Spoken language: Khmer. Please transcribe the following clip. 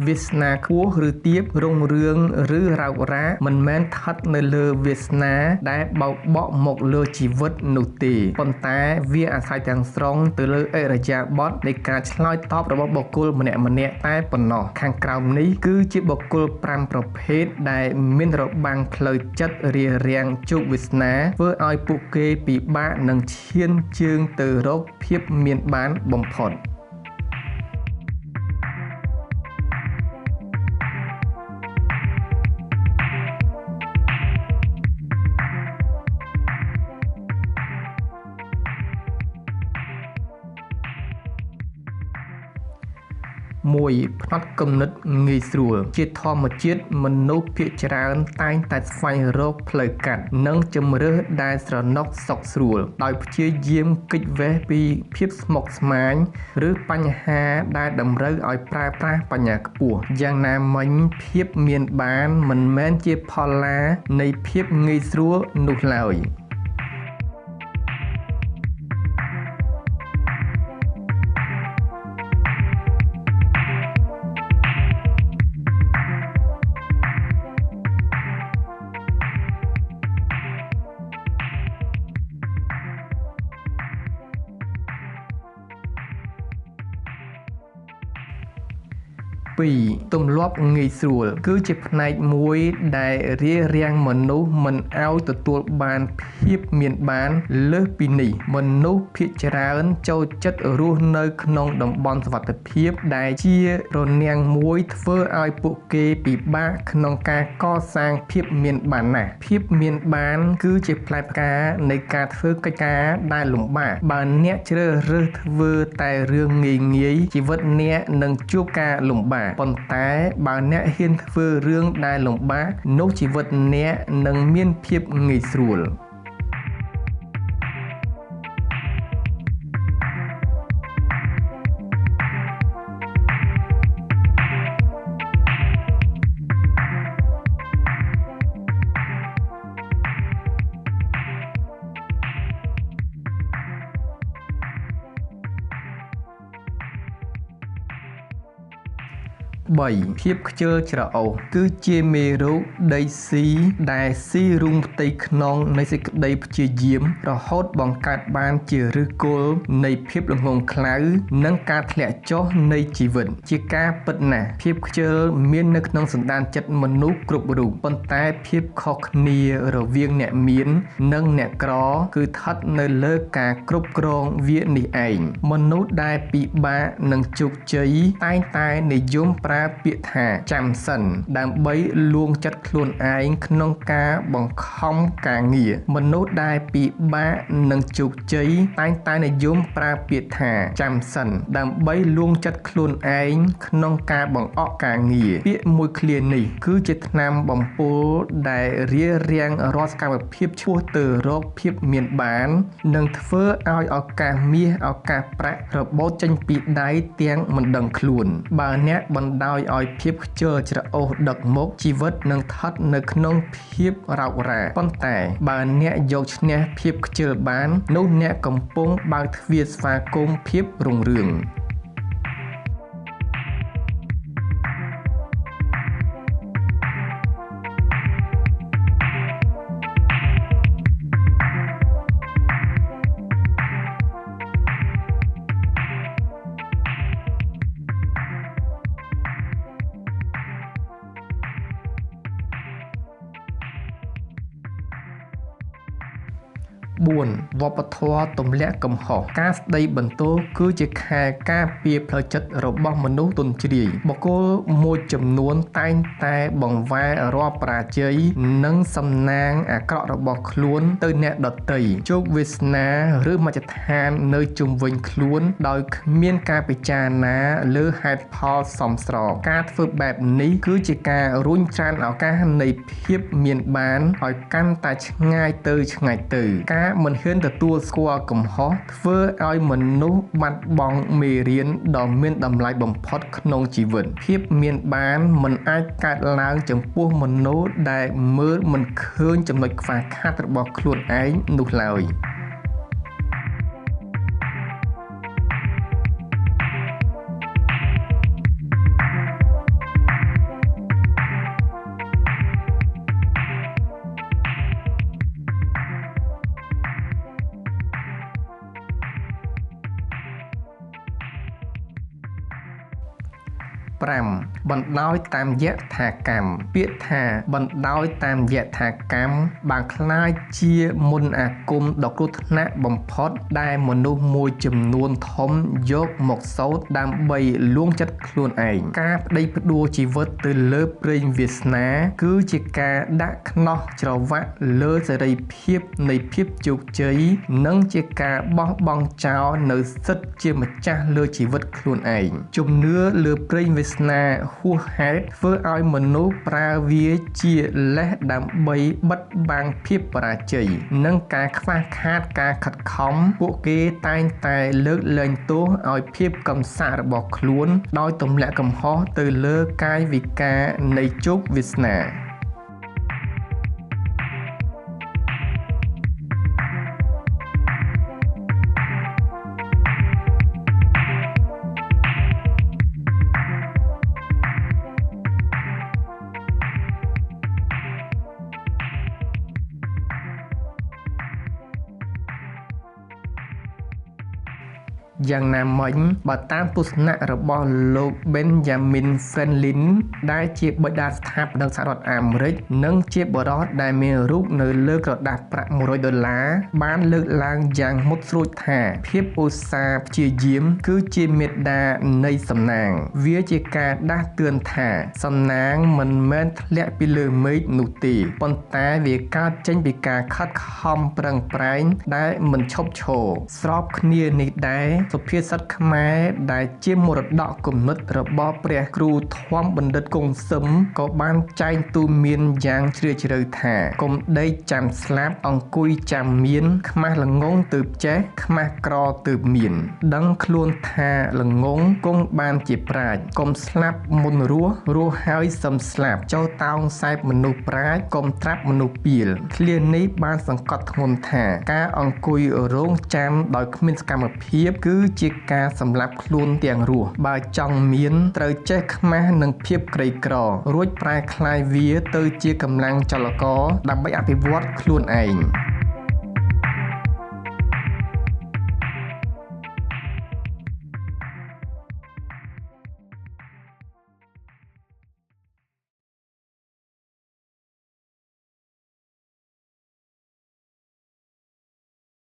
វាសនាខ្ពស់ឬទាបរុងរឿងឬរ៉ោករ៉ាមិនមែនស្ថិតនៅលើវាសនាដែលបោកបក់មកលើជីវិតនោះទេប៉ុន្តែវាអាស្រ័យទាំងស្រុងទៅលើឥរិយាបថនៃការឆ្លើយតបរបស់បុគ្គលម្នាក់ៗតែប៉ុណ្ណោះខាងក្រោមនេះគឺជាបុគ្គល5ប្រភេទដែលមានរបាំងផ្លូវចិត្តរារាំងជោគវាសនាធ្វើឲ្យពួកគេពិបាកនឹងឈានជើងទៅរកភាពមានបានបំផុត1ផ្នត់គំនិតងាយស្រួលជាធម្មជាតិមនុស្សភាគច្រើនតែងតែស្វែងរកផ្លូវកាត់និងជម្រើសដែលស្រណុកសុខស្រួលដោយព្យាយាមគេចវេះពីភាពស្មុគស្មាញឬបញ្ហាដែលតម្រូវឲ្យប្រើប្រាស់បញ្ញាខ្ពស់យ៉ាងណាមិញភាពមានបានមិនមែនជាផលឡានៃភាពងាយស្រួលនោះឡើយ2ទម្លាប់ងាយស្រួលគឺជាផ្នែកមួយដែលរារាំងមនុស្សមិនឲ្យទទួលបានភាពមានបានលើសពីនេះមនុស្សភាគច្រើនចូលចិត្តរស់នៅក្នុងតំបន់សុវត្ថិភាពដែលជារនាំងមួយធ្វើឲ្យពួកគេពិបាកក្នុងការកសាងភាពមានបានណាស់ភាពមានបានគឺជាផ្លែផ្កានៃការធ្វើកិច្ចការដែលលំបាកបើអ្នកជ្រើសរើសធ្វើតែរឿងងាយៗជីវិតអ្នកនឹងជួបការលំបាកប៉ុន្តែបើអ្នកហ៊ានធ្វើរឿងដែលលំបាកនោះជីវិតអ្នកនឹងមានភាពងាយស្រួល3ភាពខ្ជិលច្រអូសគឺជាមេរោគដីស៊ីដែលស៊ីរុំផ្ទៃក្នុងនៃសេចក្តីព្យាយាមរហូតបង្កើតបានជាឫសគល់នៃភាពល្ងង់ខ្លៅនិងការធ្លាក់ចុះនៃជីវិតជាការពិតណាស់ភាពខ្ជិលមាននៅក្នុងសន្តានចិត្តមនុស្សគ្រប់រូបប៉ុន្តែភាពខុសគ្នារវាងអ្នកមាននិងអ្នកក្រគឺស្ថិតនៅលើការគ្រប់គ្រងវានេះឯងមនុស្សដែលពិបាកនឹងជោគជ័យតែងតែនិយមប្រើពាក្យថាចាំសិនដើម្បីលួងចិត្តខ្លួនឯងក្នុងការបង្ខំការងារមនុស្សដែលពិបាកនឹងជោគជ័យតែងតែនិយមប្រើពាក្យថាចាំសិនដើម្បីលួងចិត្តខ្លួនឯងក្នុងការបង្អក់ការងារពាក្យមួយឃ្លានេះគឺជាថ្នាំបំពុលដែលរារាំងរាល់សកម្មភាពឆ្ពោះទៅរកភាពមានបាននិងធ្វើឲ្យឱកាសមាសឱកាសប្រាក់របូតចេញពីដៃទាំងមិនដឹងខ្លួនបើអ្នកបណ្ដោយឲ្យភាពខ្ជិលច្រអូសដឹកមុខជីវិតនឹងស្ថិតនៅក្នុងភាពរ៉ោករ៉ាប៉ុន្តែបើអ្នកយកឈ្នះភាពខ្ជិលបាននោះអ្នកកំពុងបើកទ្វារស្វាគមន៍ភាពរុងរឿង4វប្បធម៌ទម្លាក់កំហុសការស្ដីបន្ទោសគឺជាខែលការពារផ្លូវចិត្តរបស់មនុស្សទន់ជ្រាយបុគ្គលមួយចំនួនតែងតែបង្វែររាល់បរាជ័យនិងសំណាងអាក្រក់របស់ខ្លួនទៅអ្នកដទៃជោគវាសនាឬមជ្ឈដ្ឋាននៅជុំវិញខ្លួនដោយគ្មានការពិចារណាលើហេតុផលសមស្របការធ្វើបែបនេះគឺជាការរុញច្រានឱកាសនៃភាពមានបានឲ្យកាន់តែឆ្ងាយទៅការមិនហ៊ានទទួលស្គាល់កំហុសធ្វើឲ្យមនុស្សបាត់បង់មេរៀនដ៏មានតម្លៃបំផុតក្នុងជីវិតភាពមានបានមិនអាចកើតឡើងចំពោះមនុស្សដែលមើលមិនឃើញចំណុចខ្វះខាតរបស់ខ្លួនឯងនោះឡើយ 5បណ្ដោយតាមយថាកម្មពាក្យថាបណ្ដោយតាមយថាកម្មបានក្លាយជាមន្តអាគមដ៏គ្រោះថ្នាក់បំផុតដែលមនុស្សមួយចំនួនធំយកមកសូត្រដើម្បីលួងចិត្តខ្លួនឯងការប្តីផ្ដួលជីវិតទៅលើព្រេងវាសនាគឺជាការដាក់ខ្នោះច្រវាក់លើសេរីភាពនៃភាពជោគជ័យនិងជាការបោះបង់ចោលនៅសិទ្ធិជាម្ចាស់លើជីវិតខ្លួនឯងជំនឿលើព្រេងវាសនាហួសហេតុធ្វើឲ្យមនុស្សប្រើវាជាលេសដើម្បីបិទបាំងភាពបរាជ័យនិងការខ្វះខាតការខិតខំពួកគេតែងតែលើកលែងទោសឲ្យភាពកំសត់របស់ខ្លួនដោយទម្លាក់កំហុសទៅលើកាយវិការនៃជោគវាសនាយ៉ាងណាមិញបើតាមទស្សនៈរបស់លោក Benjamin Franklin ដែលជាបិតាស្ថាបនិកសហរដ្ឋអាមេរិកនិងជាបុរសដែលមានរូបនៅលើក្រដាសប្រាក់$100បានលើកឡើងយ៉ាងមុតស្រួចថាភាពឧស្សាហ៍ព្យាយាមគឺជាមេដានៃសំណាងវាជាការដាស់តឿនថាសំណាងមិនមែនធ្លាក់ពីលើមេឃនោះទេប៉ុន្តែវាកើតចេញពីការខិតខំប្រឹងប្រែងដែលមិនឈប់ឈរស្របគ្នានេះដែរសុភាសិតខ្មែរដែលជាមរតកគំនិតរបស់ព្រះគ្រូធម្មបណ្ឌិតគង់សឹមក៏បានចែងទូន្មានយ៉ាងជ្រាលជ្រៅថាកុំដេកចាំស្លាប់អង្គុយចាំមានខ្មាស់ល្ងងទើបចេះខ្មាស់ក្រទើបមានដឹងខ្លួនថាល្ងងគង់បានជាប្រាជ្ញកុំស្លាប់មុនរស់ហើយសឹមស្លាប់ចូលតោងសែបមនុស្សប្រាជ្ញកុំត្រាប់មនុស្សពាលឃ្លានេះបានសង្កត់ធ្ងន់ថាការអង្គុយរងចាំដោយគ្មានសកម្មភាពគឺជាការសម្លាប់ខ្លួនទាំងរស់បើចង់មានត្រូវចេះខ្មាស់នឹងភាពក្រីក្ររួចប្រែក្លាយវាទៅជាកម្លាំងចលករដើម្បីអភិវឌ្ឍខ្លួនឯង